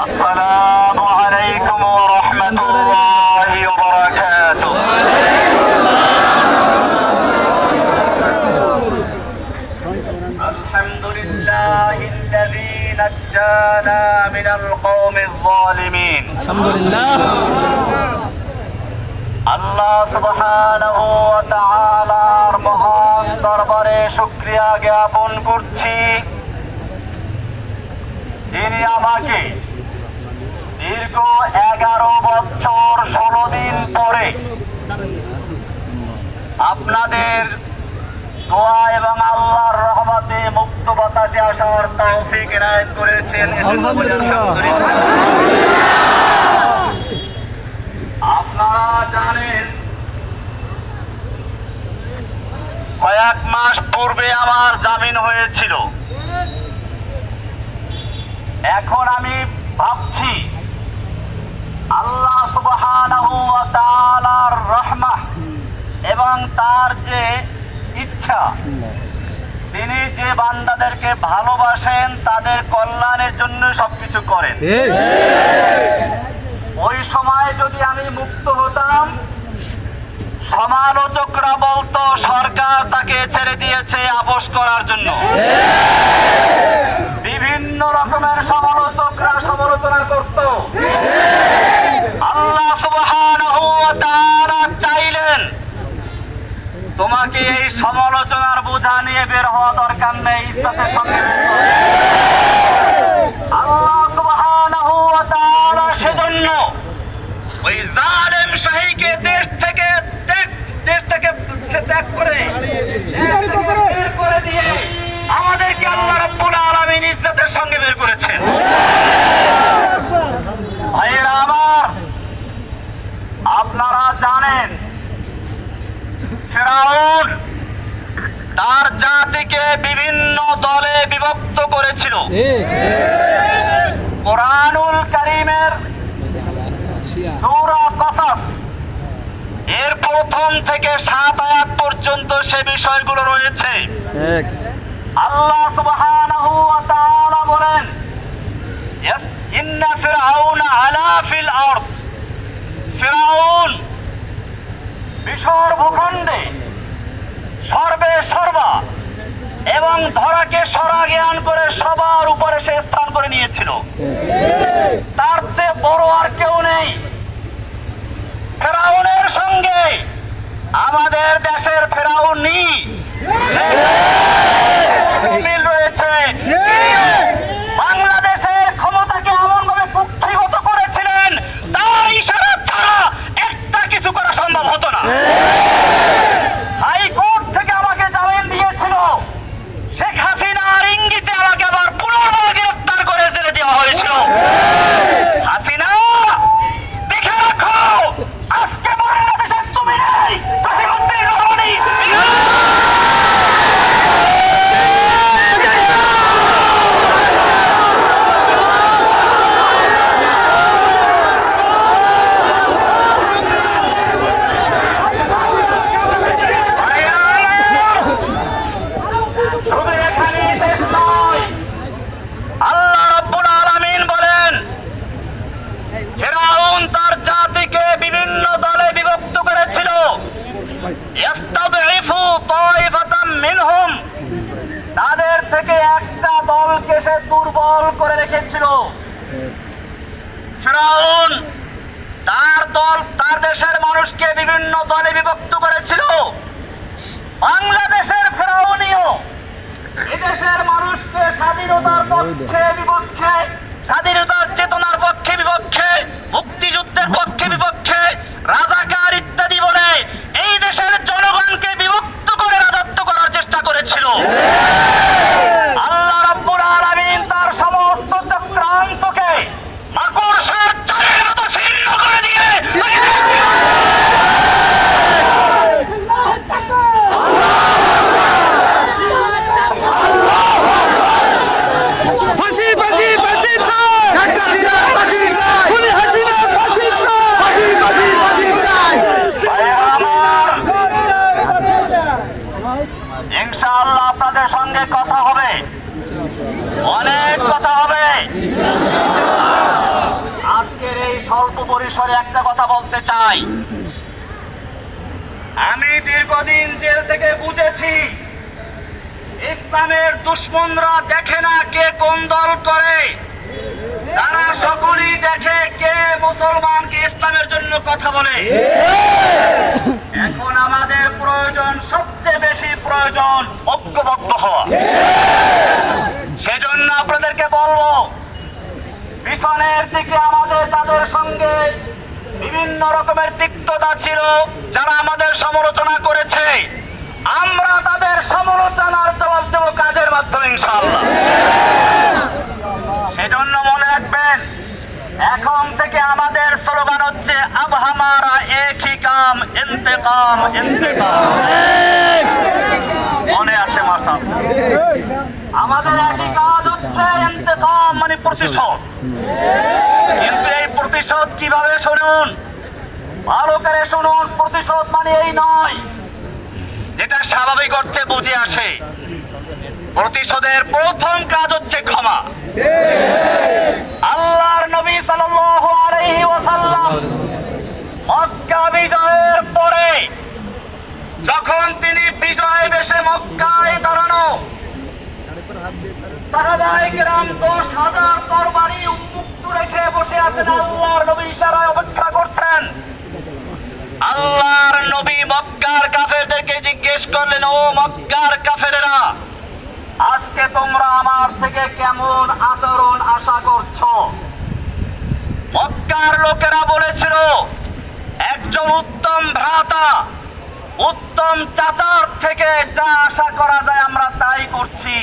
السلام عليكم ورحمة الله وبركاته. الحمد لله الذي نجانا من القوم الظالمين. الحمد لله. আল্লাহ সুবহানাহু ওয়া তাআলার মহান দরবারে শুকরিয়া জ্ঞাপন করছি, যিনি আমাকে দীর্ঘ 11 বছর 16 দিন পরে আপনাদের দোয়া এবং আল্লাহর রহমতে মুক্ত বাতাসে আসার তৌফিক এনায়েত করেছেন। আলহামদুলিল্লাহ। আপনারা জানেন, কয়েক মাস পূর্বে আমার জামিন হয়েছিল। এখন আমি ভাবছি আল্লাহ সুবহানাহু ওয়া তাআলার রহমত এবং তার যে ইচ্ছা, তিনি যে বান্দাদেরকে ভালোবাসেন তাদের কল্যাণের জন্য সবকিছু করেন। ওই সময় যদি আমি মুক্ত হতাম, সমালোচকরা বলতো সরকার তাকে ছেড়ে দিয়েছে আপোস করার জন্য। বিভিন্ন রকমের সমালোচকরা সমালোচনা করত। আল্লাহ সুবহানাহু ওয়া তাআলা চাইলেন তোমাকে এই সমালোচনার বোঝা নিয়ে বের হওয়া দরকার নেই, ইজ্জতের সঙ্গে বের করো। আল্লাহ সুবহানাহু ওয়া তাআলা সেজন্য ওই জালেম শাহীকে দেশ থেকে ত্যাগ করে বের করে দিয়ে আমাদেরকে আল্লাহ রাব্বুল আলামিন ইজ্জতের সঙ্গে বের করেছেন। ভাইয়েরা আমার, আপনারা জানেন ফিরআউন তার জাতিকে বিভিন্ন দলে বিভক্ত করেছিল। কোরআনুল কারীমের সূরা কসস এর প্রথম থেকে 7 আয়াত পর্যন্ত সে বিষয়গুলো রয়েছে। আল্লাহ সুবহানাহু ওয়া তাআলা বলেন, ইন্না ফিরআউনা আলা ফিল আরদ, ফিরআউন মিশর ভূখণ্ডে সর্বে সর্বা এবং ধরাকে সরা জ্ঞান করে সবার উপরে সে স্থান করে নিয়েছিল। তার চেয়ে বড় আর কেউ নেই। ফেরাউনের সঙ্গে আমাদের দেশের ফেরাউনি মিল রয়েছে। বাংলাদেশের ক্ষমতাকে এমন ভাবে কুক্ষিগত করেছিলেন, তার ইশারা ছাড়া একটা কিছু করা সম্ভব হতো না। হাইকোর্ট থেকে আমাকে জামিন দিয়েছিল, শেখ হাসিনার ইঙ্গিতে আমাকে আবার পুনর্বার গ্রেফতার করে জেলে দেওয়া হয়েছিল। হাসিনা, দেখে রাখো, আজকে বাংলাদেশের তুমি নেই, জসিমউদ্দিন রহমানী তাদের থেকে একটা দলকে সে দুর্বল করে রেখেছিল। ফিরআউন তার দল, তার দেশের মানুষকে বিভিন্ন দলে বিভক্ত করেছিল। বাংলাদেশের ফিরআউনিও এদেশের মানুষকে স্বাধীনতার পক্ষে বিপক্ষে, স্বাধীনতার চেতনার পক্ষে বিপক্ষে, মুক্তিযুদ্ধের পক্ষে বিপক্ষে, রাজাকার ইত্যাদি বলে এই দেশের জনগণকে বিভক্ত করে রাজত্ব করার চেষ্টা করেছিল। আল্লাহ রাব্বুল আলামিন তার সমস্ত চক্রান্তকে মাকড়সার চালের মতো ছিন্ন করে দিয়ে অনেক কথা হবে। আজকের এই স্বল্প পরিসরে একটা কথা বলতে চাই। আমি দীর্ঘদিন জেল থেকে বুঝেছি, ইসলামের দুশমনরা দেখে না কে কোন দল করে, তারা সকলেই দেখে কে মুসলমানকে ইসলামের জন্য কথা বলে। এখন আমাদের প্রয়োজন, সবচেয়ে বেশি প্রয়োজন ঐক্যবদ্ধ হওয়া। সেজন্য আপনাদেরকে বলবো, পিছনের দিকে আমাদের যাদের সঙ্গে বিভিন্ন রকমের তিক্ততা ছিল, যারা আমাদের সমালোচনা করেছে, আমরা তাদের সমালোচনার জবাব দেব কাজের মাধ্যমে ইনশাআল্লাহ। সেজন্য মনে রাখবেন, এখন থেকে আমাদের স্লোগান হচ্ছে আব হামারা এক হি কাম ইন্তেকাম ইন্তেকাম। মনে আছে মাশাআল্লাহ? আমাদের একই কাজ হচ্ছে ইন্তেকাম, মানে প্রতিশোধ। কিন্তু এই প্রতিশোধ কিভাবে, শুনুন, ভালো করে শুনুন। প্রতিশোধ মানে এই নয় যেটা স্বাভাবিক অর্থে বুঝে আসে। প্রতিশোধের প্রথম কাজ হচ্ছে ক্ষমা। আল্লাহর নবী সাল্লাল্লাহু আলাইহি ওয়াসাল্লাম মক্কা বিজয়ের পরে যখন তিনি বিজয় বেশে মক্কায় দাঁড়ানো, সাহাবায়ে কেরাম 10,000 তরবারি উন্মুক্ত রেখে বসে আছেন, আল্লাহর নবী ইশারায় অপেক্ষা করছেন। আল্লাহর নবী মক্কার কাফেরদেরকে জিজ্ঞেস করলেন, ও মক্কার কাফেরেরা, আজকে তোমরা আমার থেকে কেমন আচরণ আশা করছো? মক্কার লোকেরা বলেছিল, একজন উত্তম ভ্রাতা, উত্তম চাচার থেকে যা আশা করা যায় আমরা তাই করছি।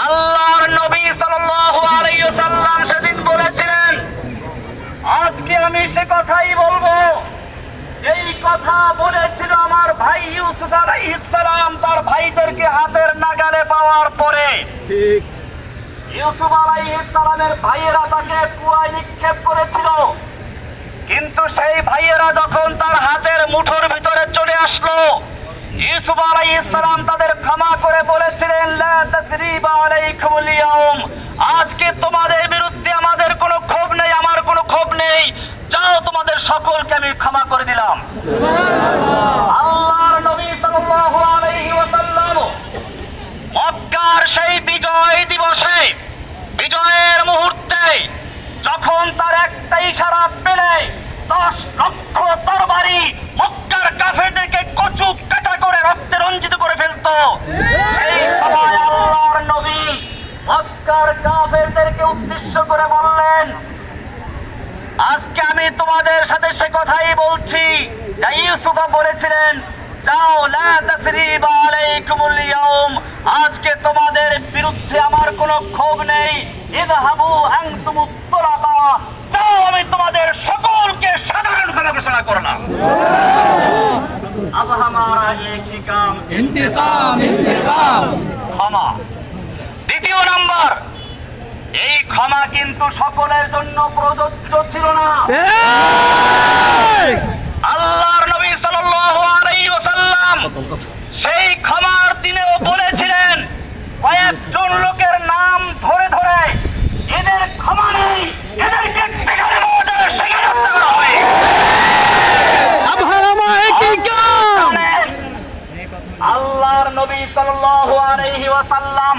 আল্লাহর নবী সাল্লাল্লাহু আলাইহি ওয়াসাল্লাম সেদিন বলেছিলেন, আজকে আমি সে কথাই বলবো যেই কথা বলেছিল আমার ভাই ইউসুফ আলাইহিস সালাম তার ভাইদেরকে হাতের নাগালে পাওয়ার পরে। ইউসুফ আলাইহিস সালামের ভাইয়েরা তাকে কুয়ায় নিক্ষেপ করেছিল, কিন্তু সেই ভাইয়েরা যখন তার হাতের মুঠোর ভিতরে চলে আসলো, ইউসুফ আলাইহিস সালাম তাদের ক্ষমা করে বলেছিলেন, লা তাসরিবা আলাইকুমুল ইয়াউম, আজকে তোমাদের বিরুদ্ধে আমাদের কোনো ক্ষোভ নেই, আমার কোনো ক্ষোভ নেই, যাও তোমাদের সকলকে আমি ক্ষমা করে দিলাম। আল্লাহর নবী সাল্লাল্লাহু আলাইহি ওয়াসাল্লাম মক্কার সেই বিজয় দিবসে, বিজয়ের মুহূর্তে, যখন তার একটা ইশারা পেলে 10 লক্ষ তরবারি মক্কার কাফেরদেরকে কচু কাটা করে রক্তে রঞ্জিত করে ফেলতো, সেই সময় আল্লাহর নবী মক্কার কাফেরদেরকে উদ্দেশ্য করে বললেন, আজকে আমি তোমাদের সাথে সে কথাই বলছি যা ইউসুফ বলেছিলেন, যাও, লা তাসরিবা আলাইকুমুল ইয়াউম, আজকে তোমাদের বিরুদ্ধে আমার কোনো ক্ষোভ নেই, ইযহাবু আনতুমুত তুলাকা, যাও, আমি তোমাদের সকলকে সাধারণ ক্ষমা ঘোষণা করলাম। আব হামারা এক হি কাম ইন্তেকাম ইন্তেকাম, ক্ষমা। দ্বিতীয় নাম্বার, এই ক্ষমা কিন্তু সকলের জন্য প্রযোজ্য ছিল না। আল্লাহর নবী সাল্লাল্লাহু আলাইহি ওয়াসাল্লাম সেই ক্ষমার দিনেও বলেছিলেন, কয়েকজন লোকের নাম ধরে ধরে, এদের ক্ষমা নেই, এদেরকে যেখানে পাওয়া যায় সেখানে হত্যা করা হবে। আল্লাহর নবী সাল্লাল্লাহু আলাইহি ওয়াসাল্লাম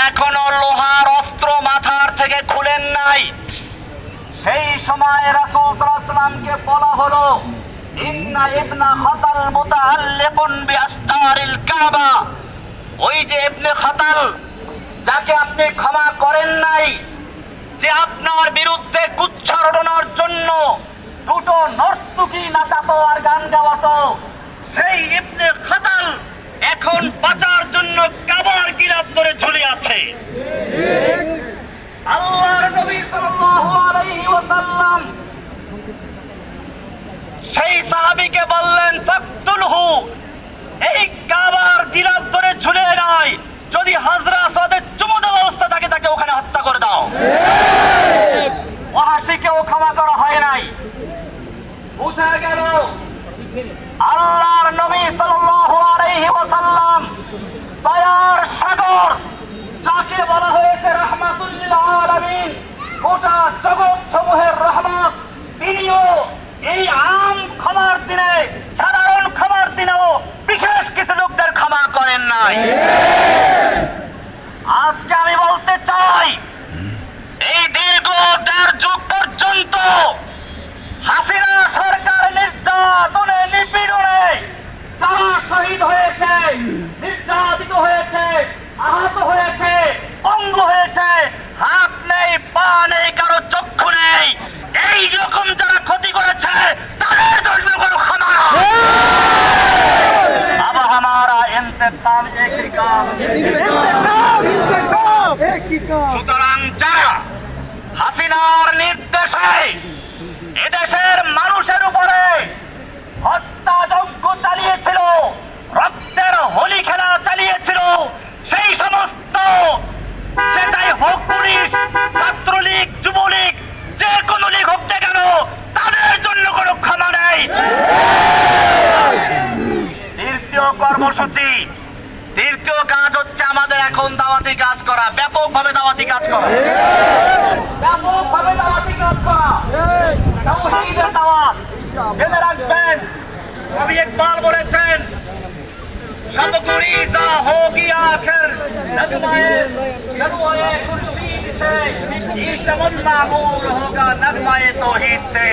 এখনো লোহার অস্ত্র মাথার থেকে খুলেন নাই। সেই সময় রাসূল সাল্লাল্লাহু আলাইহি ওয়াসাল্লামকে বলা হলো, ইন্না ইবনা খাতাল মুতাআল্লিকুন বিআস্তারিল কাবা, ওই যে ইবনে খাতাল, যাকে আপনি ক্ষমা করেন নাই, যে আপনার বিরুদ্ধে কুচ্ছারণার জন্য দুটো নর্তকী নাচাতো আর গান গাওয়াতো, সেই ইবনে খাতাল এখন বাঁচার জন্য কাবার গিলাফ ধরে ঝুলে আছে। আল্লাহর নবী সাল্লাল্লাহু আলাইহি ওয়াসাল্লাম সেই সাহাবীকে বললেন, ফাকতুলহু, এই কাবার গিলাফ ধরে ঝুলে নয়, যদি হাজরা আসওয়াদের চুমু দেওয়া অবস্থা থাকে তাকে ওখানে হত্যা করে দাও। ওয়াহাশীকেও ক্ষমা করা হয় নাই। বুঝা গেল আল্লাহর নবী সাল্লাল্লাহু আলাইহি ওয়াসাল্লাম দয়ার সাগর, নাই? আজকে আমি বলতে চাই, এই দীর্ঘ ১.৫ যুগ পর্যন্ত হাসিনা সরকার নির্যাতনে নিপীড়নে যারা শহীদ হয়েছে, নির্যাতিত হয়েছে, আহত হয়েছে, পঙ্গু হয়েছে, হাত নেই, পা নেই, কারো চক্ষু নেই, এই রকম যারা ক্ষতি করেছে তাদের জন্য কোনো ক্ষমা নয়। अब हमारा इंतकाम एक ही काम, সুতরাং যারা হাসিনার নির্দেশে এদেশের মানুষের উপরে হত্যাযজ্ঞ চালিয়েছিল, রক্তের হোলি খেলা চালিয়েছিল, সেই সমস্ত সে চাই হোক পুলিশ, ছাত্রলীগ, যুবলীগ, যে কোনো লীগ হোক না কেন, তাদের জন্য কোনো ক্ষমা নেই। তৃতীয় কর্মসূচি, তৃতীয় কাজ হচ্ছে আমাদের এখন দাওয়াতি কাজ করা, ব্যাপকভাবে দাওয়াতি কাজ করা, ব্যাপকভাবে দাওয়াতি কাজ করা, তাওহীদের দাওয়াত। জেনে রাখবেন, কবি ইকবাল বলেছেন, সব গুরিজা হো গিয়া আখির নগমায়ে খুরশীদ সে, ই চমন মামুর হোগা নগমায়ে তাওহীদ সে।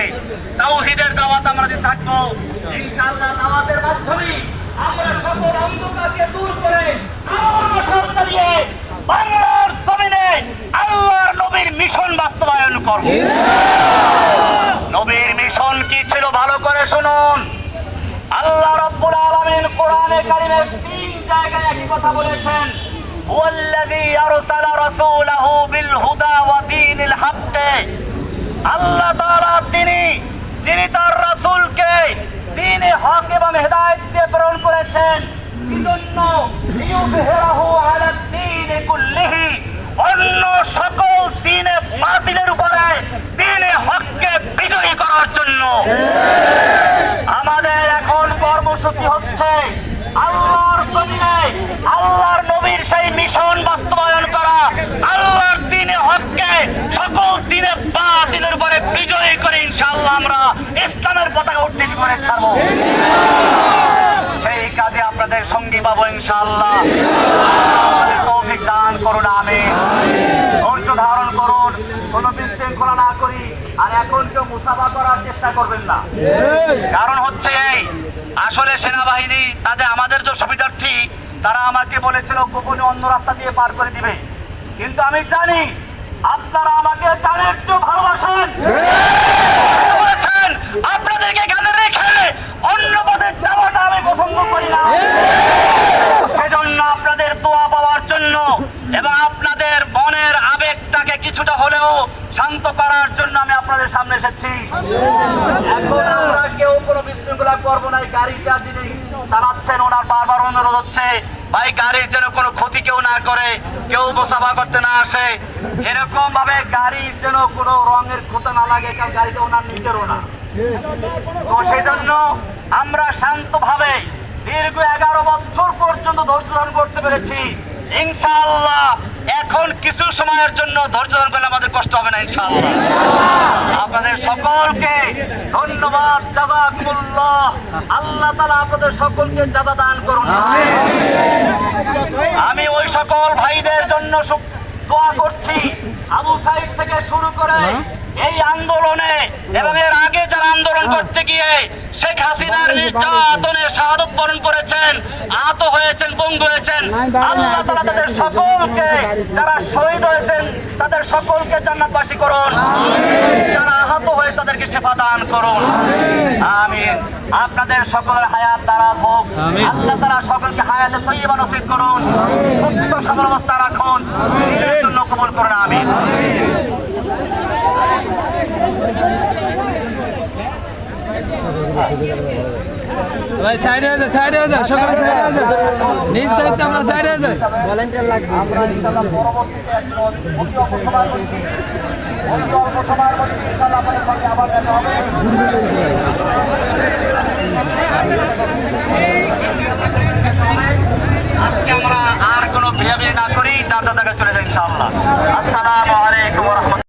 তাওহীদের দাওয়াত আমরা দিতে থাকবো ইনশাআল্লাহ। দাওয়াতের মাধ্যমে আমরা সকল অন্ধকারকে দূর করে আলোর মশাল চালিয়ে বাংলার জমিনে আল্লাহর নবীর মিশন বাস্তবায়ন করব। নবীর মিশন কি ছিল ভালো করে শুনুন। আল্লাহ রাব্বুল আলামিন কোরআনে কারীমের ৩ জায়গায় একই কথা বলেছেন, ওয়াল্লাযী আরসালা রাসূলাহু বিল হুদা ওয়া দীনিল হক। আল্লাহ তাআলা যিনি তার রাসূলকে দ্বীনে হক এবং হেদায়েত দিয়ে প্রেরণ করেছেন, এজন্য লিইয়ুযহিরাহু আলা দ্বীনি কুল্লিহি, অন্য সকল দ্বীনে বাতিলের উপরে দ্বীনে হককে বিজয়ী করার জন্য। আমাদের এখন কর্মসূচি হচ্ছে আল্লাহর জমিনে আল্লাহর নবীর সেই মিশন বাস্তবায়ন করা, আল্লাহর দ্বীনে হককে সকল দ্বীনে বাতিলের উপরে বিজয়ী করে ইনশাআল্লাহ আমরা ইসলামের পতাকা উত্তোলন করে ছাড়বো। সেই কাজে আপনাদের সঙ্গী পাবো ইনশাআল্লাহ। তৌফিক দান করুন, আমিন। ধৈর্য ধারণ করুন, কোনো বিশৃঙ্খলা না করি। আর এখন কেউ মুসাফা করার চেষ্টা করবেন না, কারণ হচ্ছে এই, আসলে সেনাবাহিনী তাদের আমাদের যে সুবিধার্থী, তারা আমাকে বলেছিল গোপনে অন্য রাস্তা দিয়ে পার করে দিবে, কিন্তু আমি জানি আপনারা আমাকে জানের চেয়েও ভালোবাসেন। বলেছেন আপনাদেরকে এখানে রেখে অন্য পথে যাওয়াটা আমি পছন্দ করি না। সেজন্য আপনাদের দোয়া পাওয়ার জন্য এবং আপনাদের মনের আবেগটাকে কিছুটা হলেও শান্ত করার জন্য আমি আপনাদের সামনে এসেছি। এখন আমরা কেউ কোনো বিশৃঙ্খলা করবো না। গাড়িটা যিনি চালাচ্ছেন ওনার বারবার অনুরোধ হচ্ছে, ভাই গাড়ির যেন কোনো ক্ষতি কেউ না করে, কেউ মুসাফা করতে না আসে, এরকম ভাবে গাড়ির যেন কোনো রঙের ক্ষতি না লাগে, কারণ গাড়িটা ওনার নিজেরও না। তো সেই জন্য আমরা শান্তভাবে দীর্ঘ 11 বছর পর্যন্ত ধৈর্য ধারণ করতে পেরেছি। ইনশাআল্লাহ এখন কিছু সময়ের জন্য ধৈর্য ধারণ করলে আমাদের কষ্ট হবে না ইনশাআল্লাহ। আপনাদের সকলকে ধন্যবাদ, জাযাকুমুল্লাহ। আল্লাহ তাআলা আপনাদের সকলকে জাযা দান করুন। আমি ওই সকল ভাইদের জন্য দোয়া করছি, আবু সাইদ থেকে শুরু করে এই আন্দোলনে এবং এর আগে যারা আন্দোলন করতে গিয়ে শেখ হাসিনার নির্যাতনে শাহাদত বরণ করেছেন, আহত হয়েছেন, পঙ্গু হয়েছেন, আল্লাহ তাআলা তাদের সকলকে, যারা শহীদ হয়েছেন তাদের সকলকে জান্নাতবাসী করুন, যারা আহত হয়ে তাদেরকে শিফা দান করুন, আমিন। আপনাদের সকলের হায়াত দারাজ হোক, আল্লাহ তাআলা সকলকে হায়াতে তয়্যিবা নসিব করুন, সুস্থ সবল অবস্থা রাখুন, দিনের জন্য কবুল করুন, আমিন। ভাই সাইডে হয়ে যায়, সাইডে হয়ে যায়, সকলে সাইডে হয়ে যায়, নিজ দায়িত্বে আমরা সাইডে হয়ে যাই। ভলান্টিয়ার লাগবে। আমরা ইনশাআল্লাহ পরবর্তীতে অতি অল্প সময়ের মধ্যে ইনশাআল্লাহ আপনাদের সঙ্গে আবার দেখা হবে।